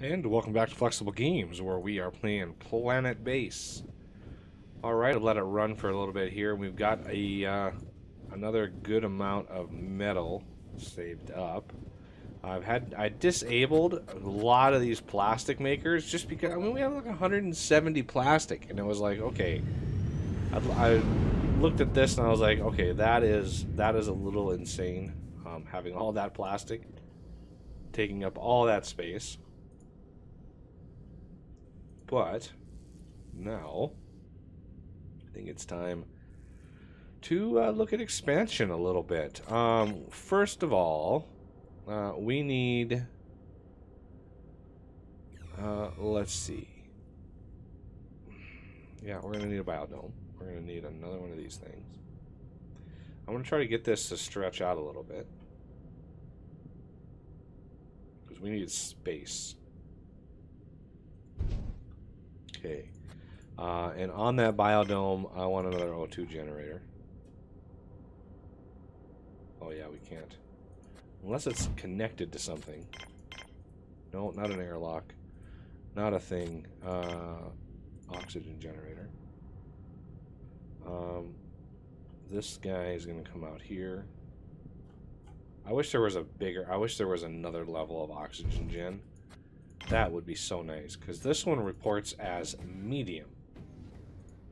And welcome back to Flexible Games, where we are playing PlanetBase. Alright, I'll let it run for a little bit here. We've got a another good amount of metal saved up. I disabled a lot of these plastic makers just because, I mean, we have like 170 plastic, and it was like, okay. I looked at this and I was like, okay, that is a little insane, having all that plastic taking up all that space. But now I think it's time to look at expansion a little bit. First of all, we need, let's see. Yeah, we're going to need a biodome. We're going to need another one of these things. I'm going to try to get this to stretch out a little bit, because we need space. Okay. And on that biodome, I want another O2 generator. Oh yeah, we can't. Unless it's connected to something. No, not an airlock. Not a thing. Oxygen generator. This guy is going to come out here. I wish there was another level of oxygen gen. That would be so nice, because this one reports as medium.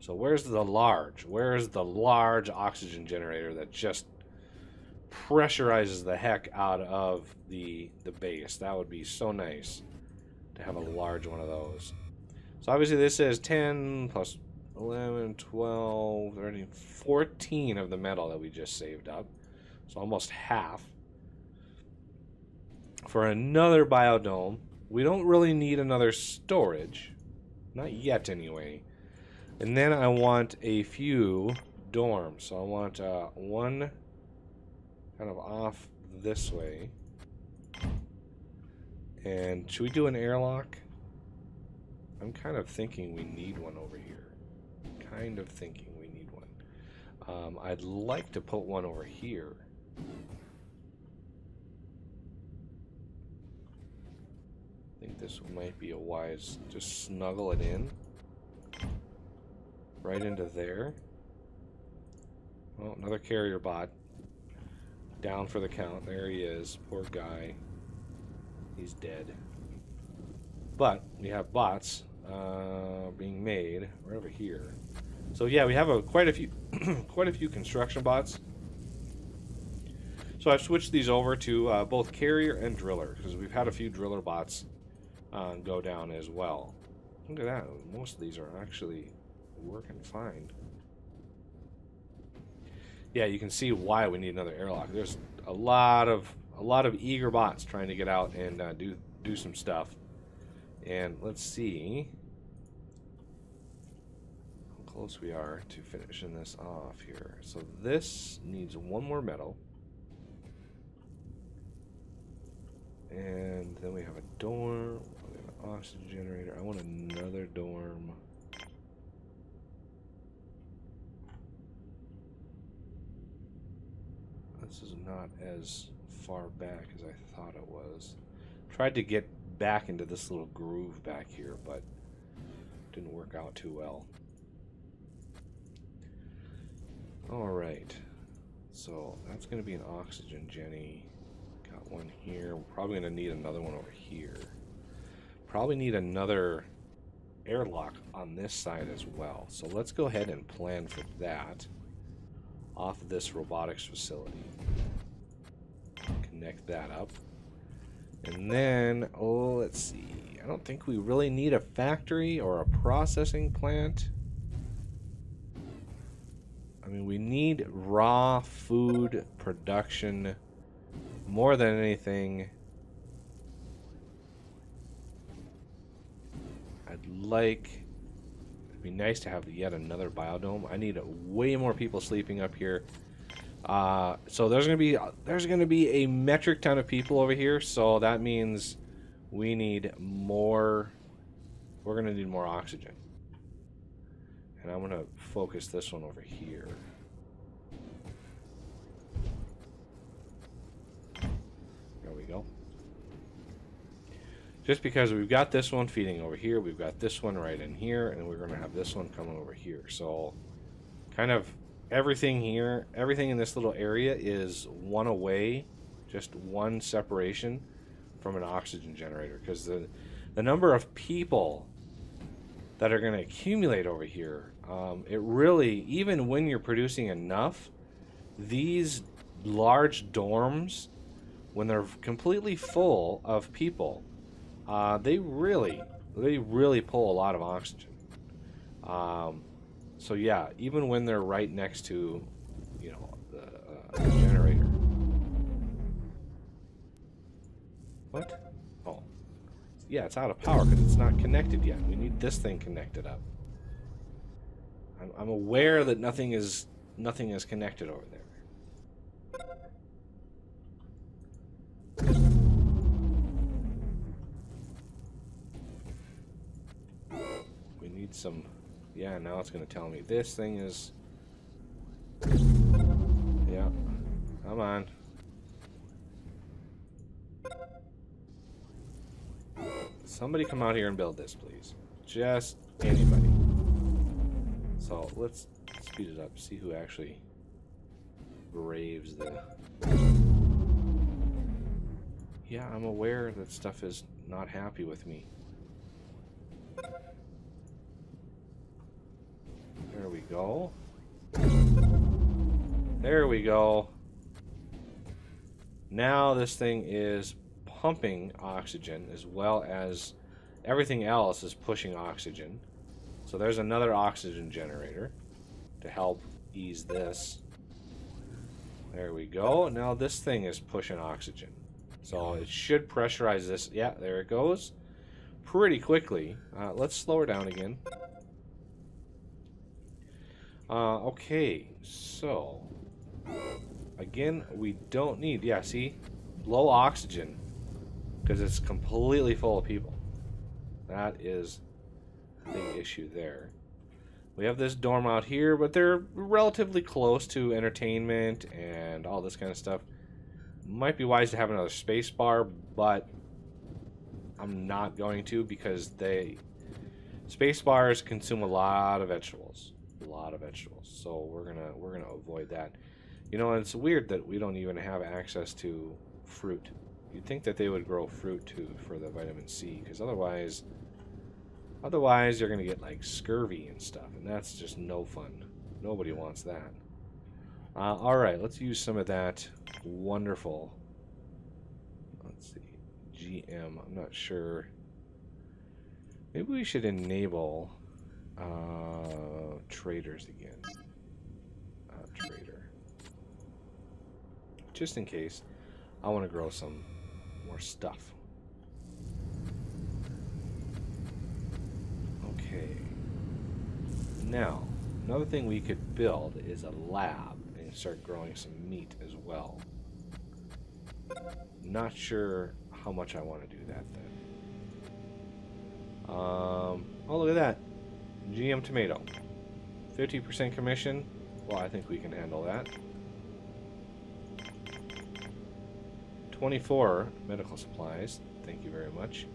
So where's the large? Where's the large oxygen generator that just pressurizes the heck out of the base? That would be so nice to have a large one of those. So obviously this is 10 plus 11, 12, 13, 14 of the metal that we just saved up. So almost half. For another biodome, we don't really need another storage. Not yet, anyway. And then I want a few dorms. So I want one kind of off this way. And should we do an airlock? I'm kind of thinking we need one over here. Kind of thinking we need one. I'd like to put one over here. I think this might be a wise, just snuggle it in right into there. Oh, another carrier bot down for the count. There he is, poor guy. He's dead. But we have bots being made right over here. So yeah, we have quite a few construction bots. So I've switched these over to both carrier and driller, because we've had a few driller bots go down as well. Look at that. Most of these are actually working fine. Yeah, you can see why we need another airlock. There's a lot of eager bots trying to get out and do some stuff. And let's see how close we are to finishing this off here. So this needs one more metal. And then we have a dorm. We have an oxygen generator. I want another dorm. This is not as far back as I thought it was. Tried to get back into this little groove back here, but didn't work out too well. Alright. So that's going to be an oxygen Jenny. Got one here. We're probably going to need another one over here. Probably need another airlock on this side as well. So let's go ahead and plan for that off of this robotics facility. Connect that up. And then, oh, let's see. I don't think we really need a factory or a processing plant. I mean, we need raw food production more than anything. It'd be nice to have yet another biodome. I need way more people sleeping up here. So there's gonna be a metric ton of people over here. So that means we need more. We're gonna need more oxygen, and I'm gonna focus this one over here. There we go. Just because we've got this one feeding over here, we've got this one right in here, and we're going to have this one coming over here. So kind of everything here, everything in this little area is one away, just one separation from an oxygen generator. Because the number of people that are going to accumulate over here, it really, even when you're producing enough, these large dorms, when they're completely full of people, they really pull a lot of oxygen. So yeah, even when they're right next to, you know, the generator. What? Oh, yeah, it's out of power because it's not connected yet. We need this thing connected up. I'm aware that nothing is connected over there. We need some... Yeah, now it's going to tell me this thing is... Yeah, come on. Somebody come out here and build this, please. Just anybody. So let's speed it up, see who actually braves the... Yeah, I'm aware that stuff is not happy with me. There we go. There we go. Now this thing is pumping oxygen as well as everything else is pushing oxygen. So there's another oxygen generator to help ease this. There we go. Now this thing is pushing oxygen. So it should pressurize this. Yeah, there it goes. Pretty quickly. Let's slow her down again. Okay, so again, we don't need, yeah, see, low oxygen because it's completely full of people. That is a big issue there. We have this dorm out here, but they're relatively close to entertainment and all this kind of stuff. Might be wise to have another space bar, but I'm not going to because space bars consume a lot of vegetables. So we're gonna avoid that. You know, and it's weird that we don't even have access to fruit. You'd think that they would grow fruit too for the vitamin C, because otherwise you're gonna get like scurvy and stuff, and that's just no fun. Nobody wants that. All right, let's use some of that wonderful. Let's see, GM. I'm not sure. Maybe we should enable traders again. Trader. Just in case I want to grow some more stuff. Okay. Now, another thing we could build is a lab and start growing some meat as well. Not sure how much I want to do that then. Oh, look at that. GM tomato. 50% commission. Well, I think we can handle that. 24 medical supplies. Thank you very much.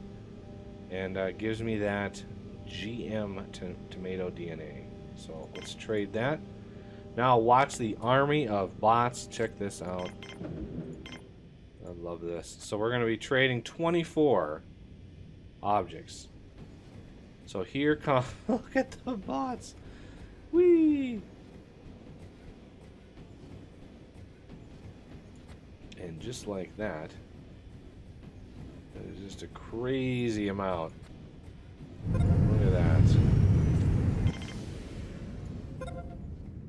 And gives me that GM tomato DNA. So let's trade that. Now watch the army of bots. Check this out. I love this. So we're going to be trading 24 objects. So here come... Look at the bots. Whee! And just like that, there's just a crazy amount. Look at that.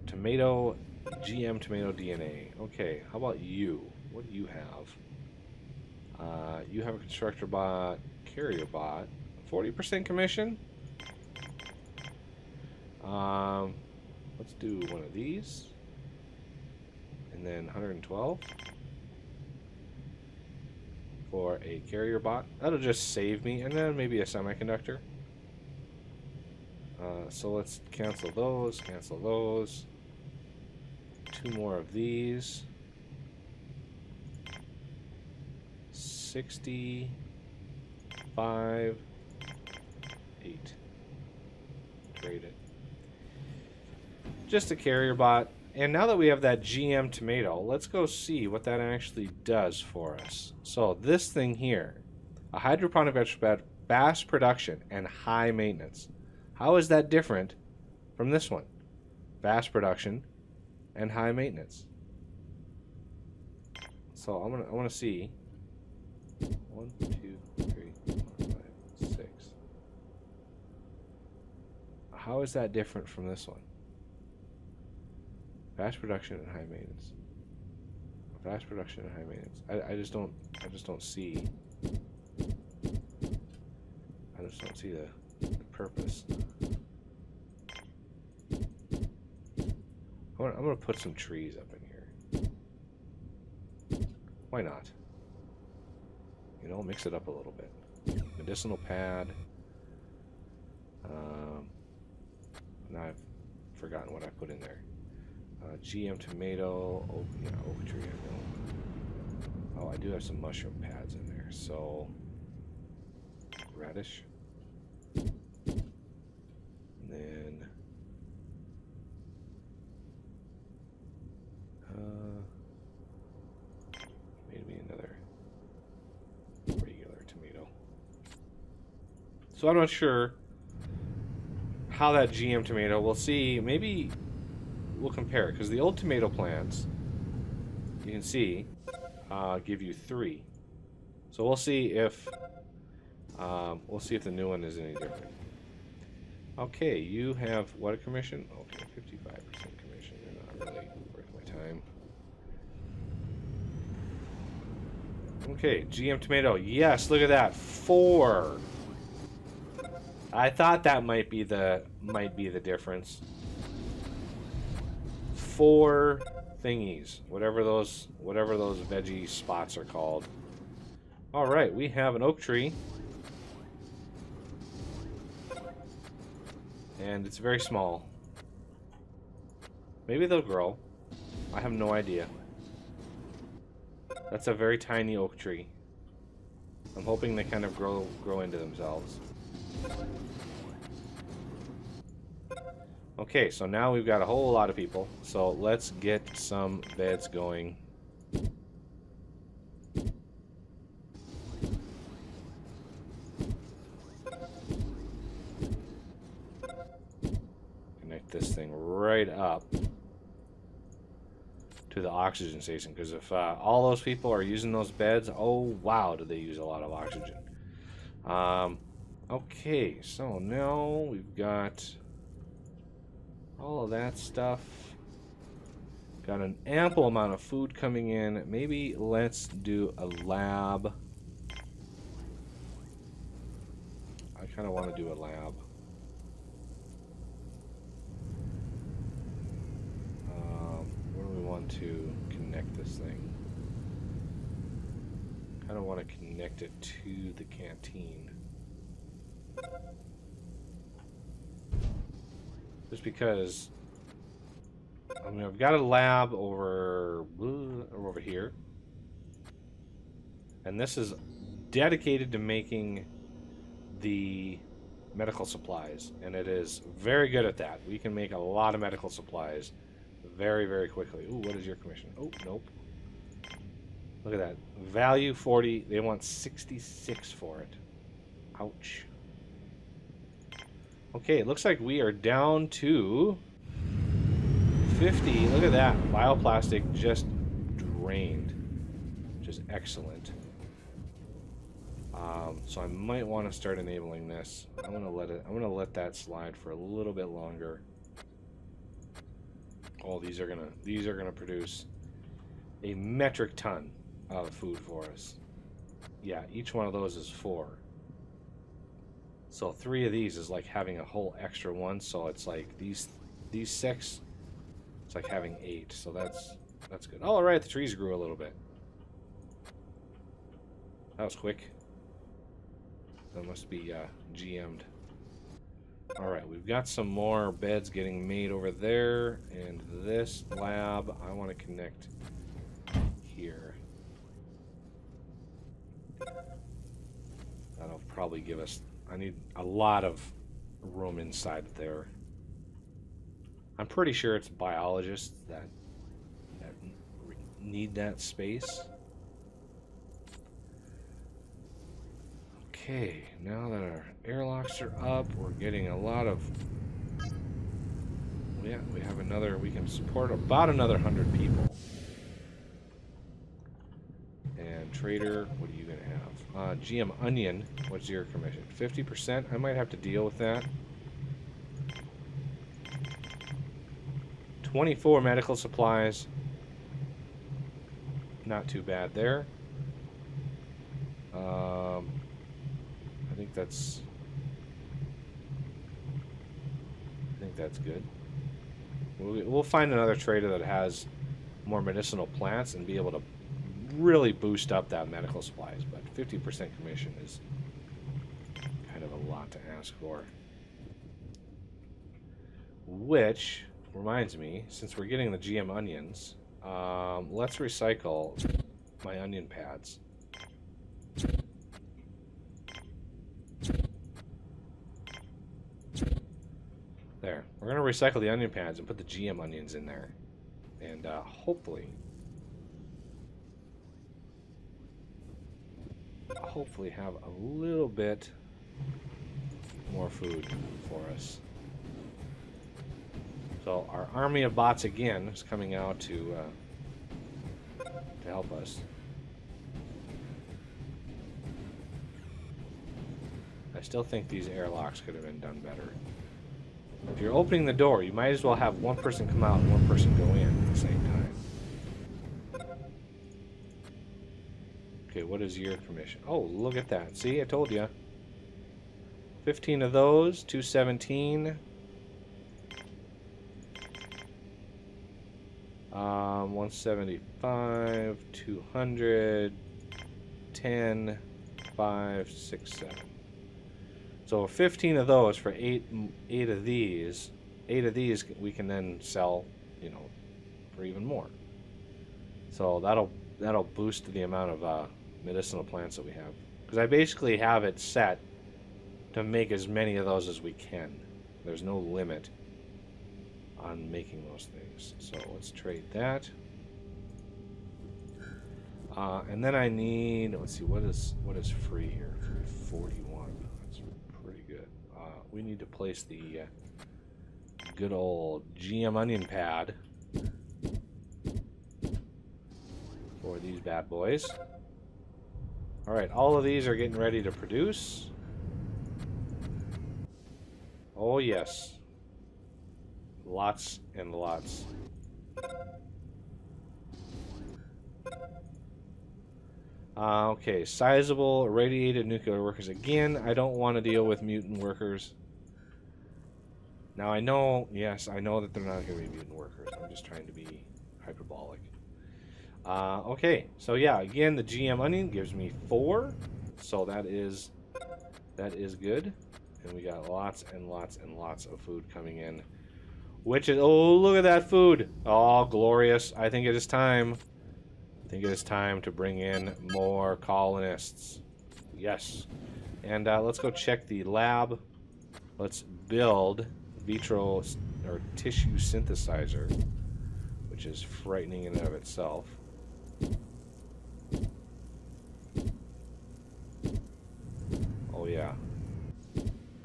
Tomato, GM tomato DNA. Okay, how about you? What do you have? You have a constructor bot, carrier bot, 40% commission. Let's do one of these, and then 112 for a carrier bot. That'll just save me, and then maybe a semiconductor. So let's cancel those, cancel those. 2 more of these. 60, 5, 8. Trade it. Just a carrier bot. And now that we have that GM tomato, let's go see what that actually does for us. So this thing here, a hydroponic vegetable bed, fast production and high maintenance. How is that different from this one? Fast production and high maintenance. So I want to see 1, 2, 3, 4, 5, 6. How is that different from this one? Fast production and high maintenance. Fast production and high maintenance. I just don't see. I just don't see the purpose. I'm gonna put some trees up in here. Why not? You know, mix it up a little bit. Medicinal pad. Now I've forgotten what I put in there. GM tomato, oak tree, I know. Oh, I do have some mushroom pads in there, so radish. And then maybe another regular tomato. So I'm not sure how that GM tomato, we'll see, maybe we'll compare it, because the old tomato plants, you can see, give you 3. So we'll see if the new one is any different. Okay, you have what a commission? Okay, 55% commission. You're not really worth my time. Okay, GM tomato. Yes, look at that. 4. I thought that might be the difference. 4 thingies, whatever those veggie spots are called. All right, we have an oak tree, and it's very small. Maybe they'll grow. I have no idea. That's a very tiny oak tree. I'm hoping they kind of grow into themselves. Okay, so now we've got a whole lot of people. So let's get some beds going. Connect this thing right up to the oxygen station, because if all those people are using those beds, oh wow, do they use a lot of oxygen. Okay, so now we've got all of that stuff. Got an ample amount of food coming in. Maybe let's do a lab. I kind of want to do a lab. Where do we want to connect this thing? Kind of want to connect it to the canteen. Just because, I mean, I've got a lab over here, and this is dedicated to making the medical supplies, and it is very good at that. We can make a lot of medical supplies very, very quickly. Ooh, what is your commission? Oh, nope. Look at that. Value 40. They want 66 for it. Ouch. Okay, it looks like we are down to 50. Look at that. Bioplastic just drained, which is excellent. So I might want to start enabling this. I'm gonna let that slide for a little bit longer. Oh, these are gonna produce a metric ton of food for us. Yeah, each one of those is 4. So 3 of these is like having a whole extra one. So it's like these 6. It's like having 8. So that's good. All right, the trees grew a little bit. That was quick. That must be GM'd. All right, we've got some more beds getting made over there, and this lab I want to connect here. That'll probably give us... I need a lot of room inside there. I'm pretty sure it's biologists that need that space. Okay, now that our airlocks are up, we're getting a lot of... Yeah, we have another... We can support about another 100 people. And trader, what are you going to have? GM Onion, what's your commission? 50%? I might have to deal with that. 24 medical supplies. Not too bad there. I think that's good. We'll find another trader that has more medicinal plants and be able to really boost up that medical supplies, but 50% commission is kind of a lot to ask for. Which reminds me, since we're getting the GM onions, let's recycle my onion pads. There. We're going to recycle the onion pads and put the GM onions in there. And hopefully have a little bit more food for us. So our army of bots again is coming out to help us. I still think these airlocks could have been done better. If you're opening the door, you might as well have one person come out and one person go in at the same time. Okay, what is your commission? Oh, look at that. See, I told you. 15 of those, 217. 175, 200, 10, 5, 6, 7. So 15 of those for eight of these. 8 of these we can then sell, you know, for even more. So that'll boost the amount of medicinal plants that we have. Because I basically have it set to make as many of those as we can. There's no limit on making those things. So let's trade that. And then I need, let's see, what is free here? 41. That's pretty good. We need to place the good old GM onion pad for these bad boys. Alright, all of these are getting ready to produce. Oh yes. Lots and lots. Okay, sizable irradiated nuclear workers. Again, I don't want to deal with mutant workers. Now I know, yes, I know that they're not going to be mutant workers. I'm just trying to be hyperbolic. Okay, so yeah, again, the GM onion gives me 4. So that is good. And we got lots and lots and lots of food coming in. Which is, oh, look at that food. Oh, glorious. I think it is time. I think it is time to bring in more colonists. Yes. And let's go check the lab. Let's build vitro or tissue synthesizer, which is frightening in and of itself. Oh yeah.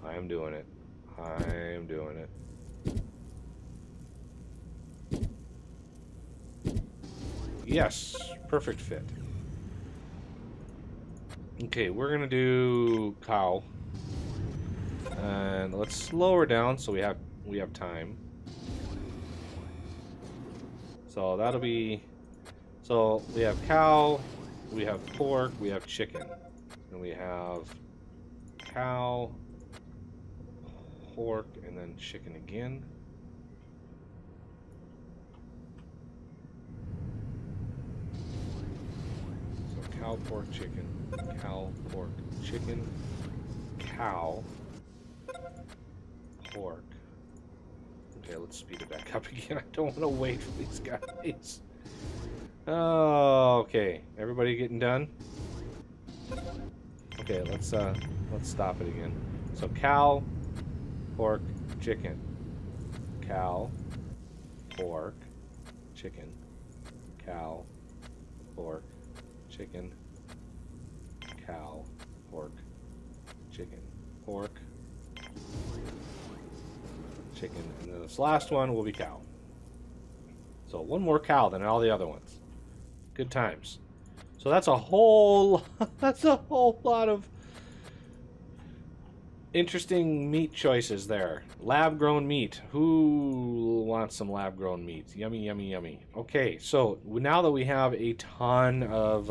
I am doing it. I am doing it. Yes, perfect fit. Okay, we're gonna do cow, and let's slow her down so we have time. So that'll be. So we have cow, we have pork, we have chicken, and we have cow, pork, and then chicken again. Cow, pork, chicken. Cow, pork, chicken. Cow, pork. Okay, let's speed it back up again. I don't want to wait for these guys. Oh, okay. Everybody getting done? Okay, let's Let's stop it again. So cow, pork, chicken. Cow, pork, chicken. Cow, pork, chicken. Cow, pork, chicken. Pork, chicken. And then this last one will be cow. So one more cow than all the other ones. Good times. So that's a whole lot of interesting meat choices there. Lab-grown meat. Who wants some lab-grown meat? Yummy, yummy, yummy. Okay, so now that we have a ton of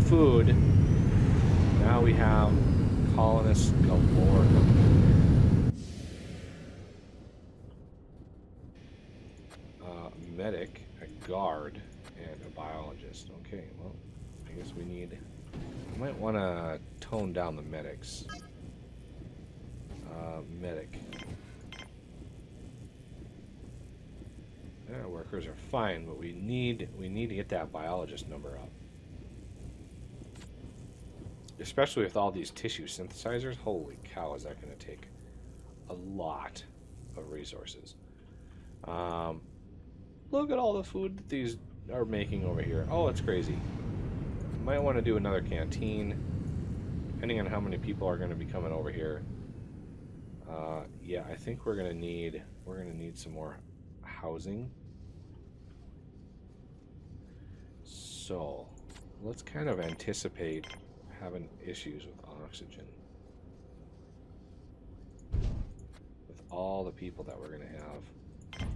food, now we have colonists galore. Medic, a guard, and a biologist. Okay, well, I guess we might want to tone down the medics. Medic. Workers are fine, but we need to get that biologist number up. Especially with all these tissue synthesizers. Holy cow, is that going to take a lot of resources. Look at all the food that these are making over here. Oh, it's crazy. Might want to do another canteen, depending on how many people are going to be coming over here. Yeah, I think we're gonna need some more housing. So let's kind of anticipate having issues with oxygen with all the people that we're gonna have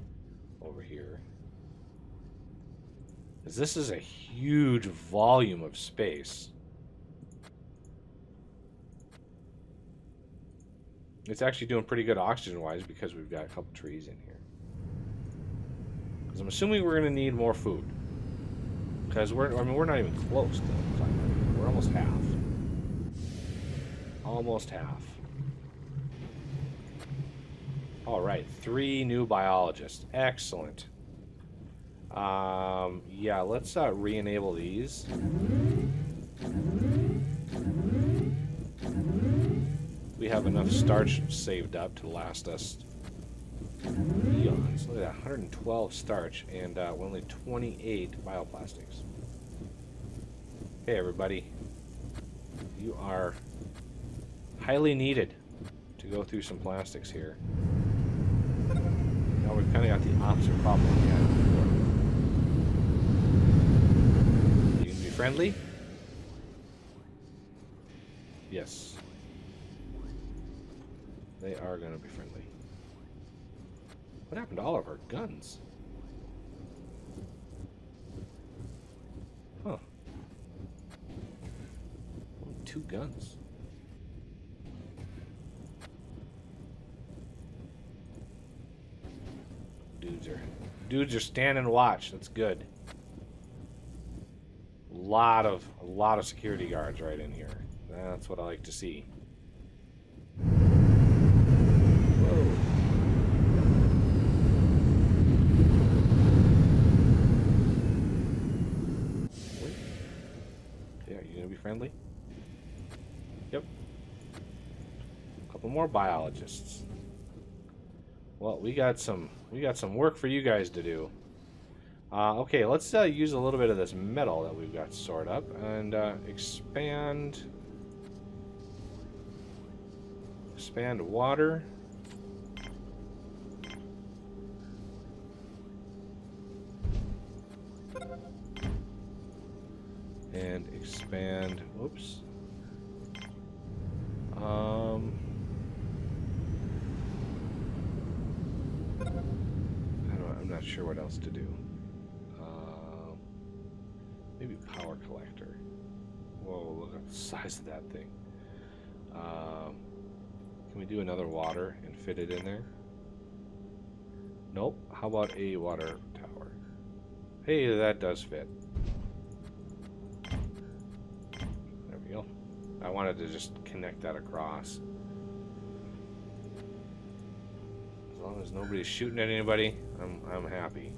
over here. Because this is a huge volume of space. It's actually doing pretty good oxygen-wise because we've got a couple trees in here. Because I'm assuming we're going to need more food. Because we're not even close to the climate. We're almost half. Almost half. All right, 3 new biologists. Excellent. Yeah, let's re-enable these. We have enough starch saved up to last us eons. Look at that, 112 starch and only 28 bioplastics. Hey everybody, you are highly needed to go through some plastics here. Now we've kind of got the opposite problem we had before. You can be friendly? Yes. They are going to be friendly. What happened to all of our guns? Huh. Only 2 guns. Dudes are standing watch. That's good. A lot of security guards right in here. That's what I like to see. Friendly? Yep. A couple more biologists. Well, we got some work for you guys to do. Okay, let's use a little bit of this metal that we've got stored up and expand water. And expand, whoops. I'm not sure what else to do. Maybe power collector. Whoa, look at the size of that thing. Can we do another water and fit it in there? Nope. How about a water tower? Hey, that does fit. I wanted to just connect that across. As long as nobody's shooting at anybody, I'm happy.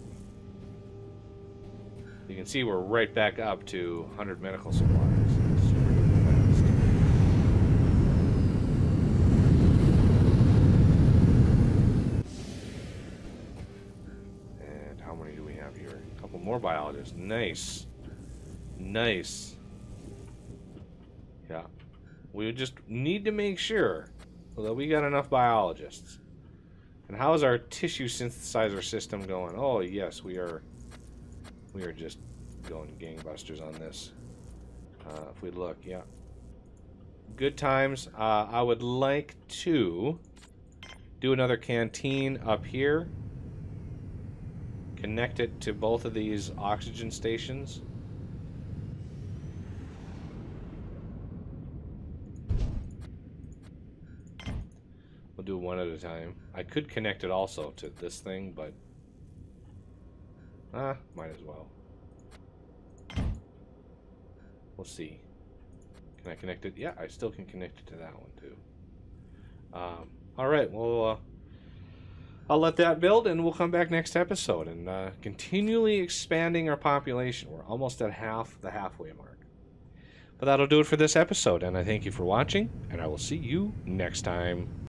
You can see we're right back up to 100 medical supplies. Super fast. biologists. Nice. Nice. Yeah. We just need to make sure that we got enough biologists. And how's our tissue synthesizer system going? Oh, yes, we are just going gangbusters on this. If we look, yeah. Good times. I would like to do another canteen up here. Connect it to both of these oxygen stations. We'll do one at a time. I could connect it also to this thing, but might as well. We'll see. Can I connect it? Yeah, I still can connect it to that one too. Alright, well, I'll let that build and we'll come back next episode and continually expanding our population. We're almost at the halfway mark. But that'll do it for this episode, and I thank you for watching, and I will see you next time.